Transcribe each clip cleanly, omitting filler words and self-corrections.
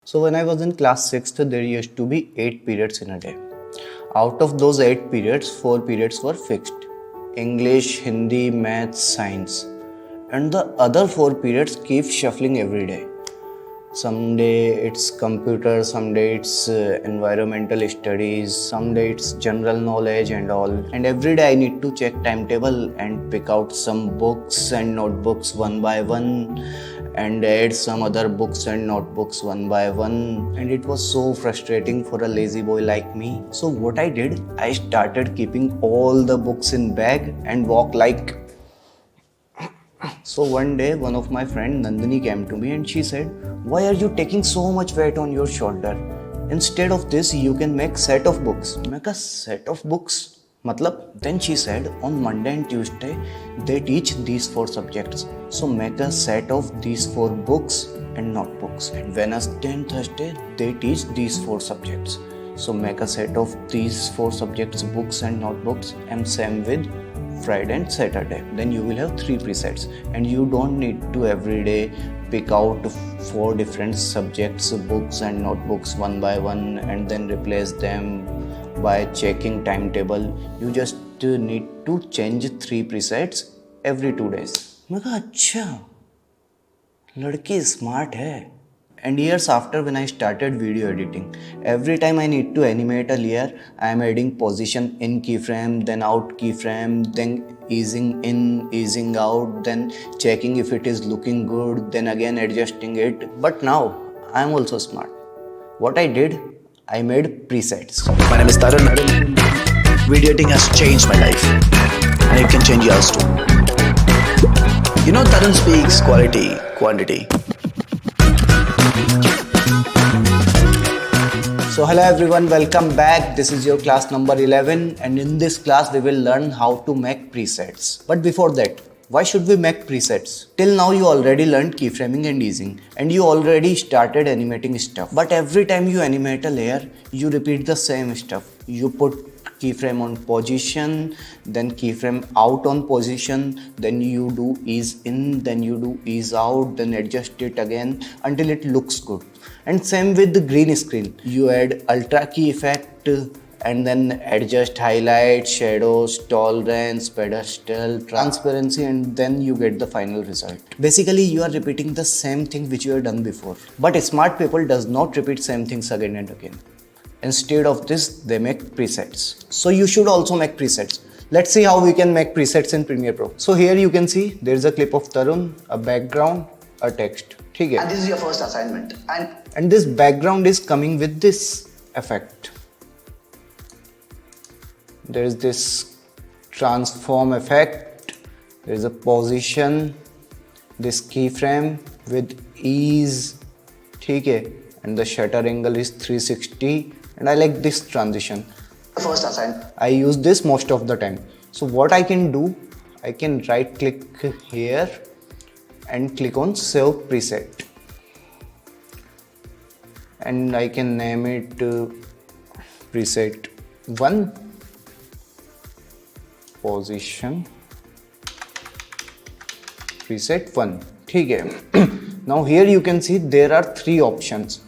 So when I was in class 6th, there used to be 8 periods in a day. Out of those 8 periods, 4 periods were fixed. English, Hindi, Maths, Science. And the other 4 periods keep shuffling every day. Someday it's computer, someday it's environmental studies, someday it's general knowledge and all. And every day I need to check timetable and pick out some books and notebooks one by one and add some other books and notebooks one by one. And it was so frustrating for a lazy boy like me. So what I did, I started keeping all the books in bag and walk like. So one day, one of my friend Nandini came to me and she said, "Why are you taking so much weight on your shoulder? Instead of this, you can make set of books." मैं कहा set of books? मतलब? Then she said, on Monday and Tuesday, they teach these 4 subjects. So make a set of these 4 books and notebooks. And Wednesday and Thursday, they teach these 4 subjects. So make a set of these 4 subjects, books and notebooks, and same with Friday and Saturday. Then you will have 3 presets, and you don't need to every day pick out 4 different subjects, books and notebooks one by one and then replace them by checking timetable. You just need to change 3 presets every 2 days. मैं कहा अच्छा, लड़की smart है. And years after, when I started video editing, every time I need to animate a layer, I am adding position in keyframe, then out keyframe, then easing in, easing out, then checking if it is looking good, then again adjusting it. But now I am also smart. What I did, I made presets. My name is Tarun. Video editing has changed my life, and it can change yours too. You know, Tarun speaks quality, quantity. So hello everyone, welcome back. This is your class number 11, and in this class we will learn how to make presets. But before that, why should we make presets? Till now you already learned keyframing and easing, and you already started animating stuff. But every time you animate a layer, you repeat the same stuff. You put keyframe on position, then keyframe out on position, then you do ease in, then you do ease out, then adjust it again until it looks good. And same with the green screen. You add ultra key effect and then adjust highlight, shadows, tolerance, pedestal, transparency, and then you get the final result. Basically, you are repeating the same thing which you have done before. But smart people does not repeat same things again and again. Instead of this, they make presets. So you should also make presets. Let's see how we can make presets in Premiere Pro. So here you can see there is a clip of Tarun, a background, a text. ठीक है? And this is your first assignment. And this background is coming with this effect. There is this transform effect. There is a position. This keyframe with ease. ठीक है? And the shutter angle is 360. And I like this transition. First assignment. I use this most of the time. So what I can do, I can right click here and click on save preset. And I can name it preset 1, position, preset 1. ठीक है? Now here you can see there are 3 options.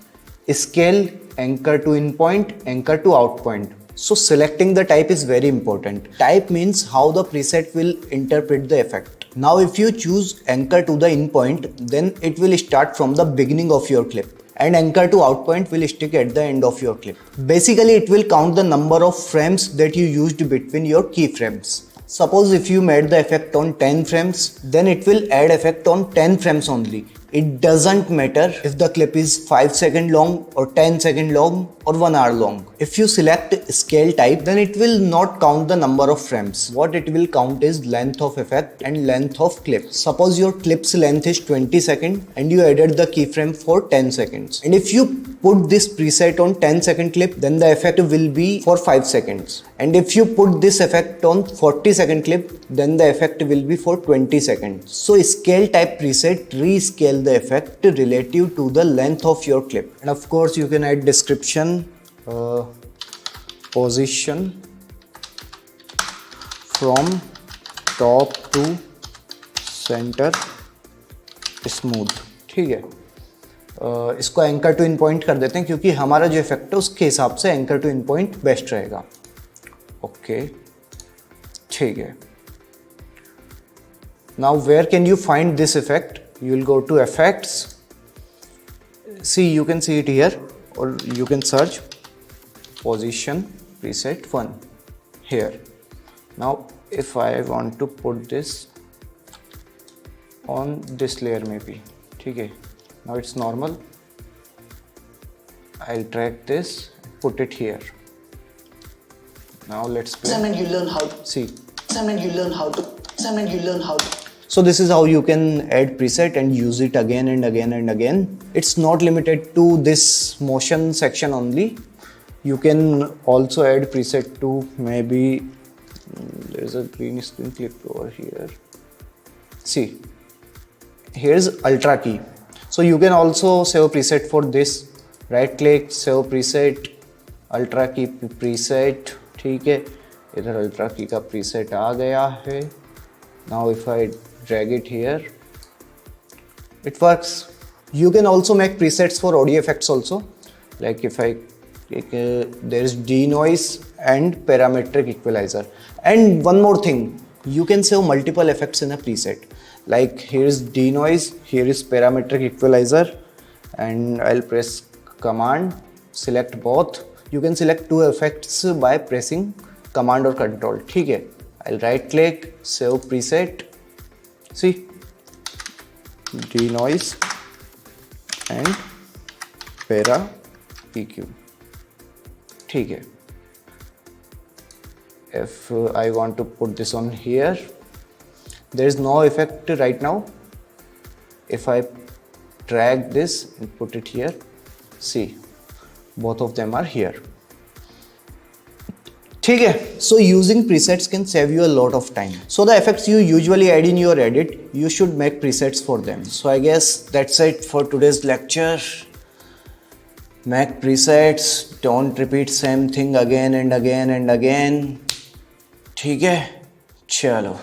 Scale, anchor to in point, anchor to out point. So selecting the type is very important. Type means how the preset will interpret the effect. Now if you choose anchor to the in point, then it will start from the beginning of your clip. And anchor to out point will stick at the end of your clip. Basically it will count the number of frames that you used between your keyframes. Suppose if you made the effect on 10 frames, then it will add effect on 10 frames only. It doesn't matter if the clip is 5 seconds long or 10 seconds long or 1 hour long. If you select scale type, then it will not count the number of frames. What it will count is length of effect and length of clip. Suppose your clip's length is 20 seconds and you added the keyframe for 10 seconds. And if you put this preset on 10 second clip, then the effect will be for 5 seconds. And if you put this effect on 40 second clip, then the effect will be for 20 seconds. So scale type preset rescale the effect relative to the length of your clip. And of course you can add description, position from top to center smooth. ठीक है? इसको anchor to in point कर देते हैं क्योंकि हमारा जो effect है उसके हिसाब से anchor to in point best रहेगा. ओके ठीक है. Now where can you find this effect? You will go to effects. See, you can see it here, or you can search position preset 1 here. Now if I want to put this on this layer maybe, okay, now it's normal. I'll drag this, put it here. Now let's play. And you learn how to See, and you learn how to and you learn how to so this is how you can add preset and use it again and again and again. It's not limited to this motion section only. You can also add preset to maybe there's a green screen clip over here. See, here's ultra key. So you can also save preset for this. Right click, save preset, ultra key preset. ठीक है, इधर ultra key का preset आ गया है. Now if I drag it here, it works. You can also make presets for audio effects also. Like if I take there is denoise and parametric equalizer. And one more thing, you can save multiple effects in a preset. Like here is denoise, here is parametric equalizer, and I'll press command, select both. You can select two effects by pressing command or control. ठीक है. I'll right click, save preset. See, denoise and para PQ. ठीक है. If I want to put this on here, there is no effect right now. If I drag this and put it here, see, both of them are here. ठीक है. So using presets can save you a lot of time. So the effects you usually add in your edit, you should make presets for them. So I guess that's it for today's lecture. Make presets, don't repeat same thing again and again and again. ठीक है, चलो.